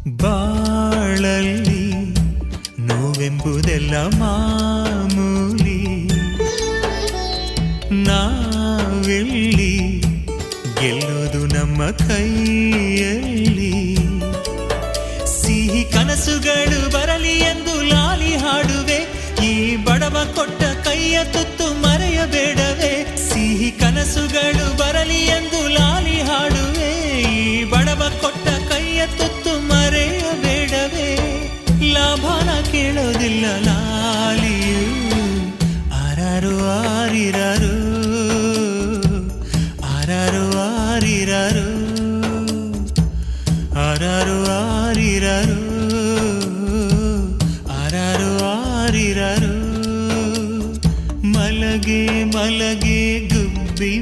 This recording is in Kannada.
ಬಾಳಲ್ಲಿ ನೋವೆಂಬುದೆಲ್ಲ ಮಾಮೂಲಿ, ನಾವೆಲ್ಲಿ ಗೆಲ್ಲೋದು ನಮ್ಮ ಕೈಯಲ್ಲಿ. ಸಿಹಿ ಕನಸುಗಳು ಬರಲಿ ಎಂದು ಲಾಲಿ ಹಾಡುವೆ, ಈ ಬಡವ ಕೊಟ್ಟ ಕೈಯ ತುತ್ತು ಮರೆಯಬೇಡವೇ. ಸಿಹಿ ಕನಸುಗಳು ಬರಲಿ ಎಂದು ಲಾಲಿ ಹಾಡುವೆ, ಈ ಬಡವ ಕೊಟ್ಟ ಕೈಯ ತುತ್ತು ಮರೆಯಬೇಡವೇ. ಲಾಭನ ಕೇಳೋದಿಲ್ಲ ಲಾಲಿಯು, ಆರಾರು ಆರಿರಾರು, ಆರಾರು ಆರಿರಾರು, ಆರಾರು ಆರಿರಾರು, ಆರಾರು ಆರಿರಾರು. ಮಲಗೆ ಮಲಗೆ ಗುಬ್ಬಿ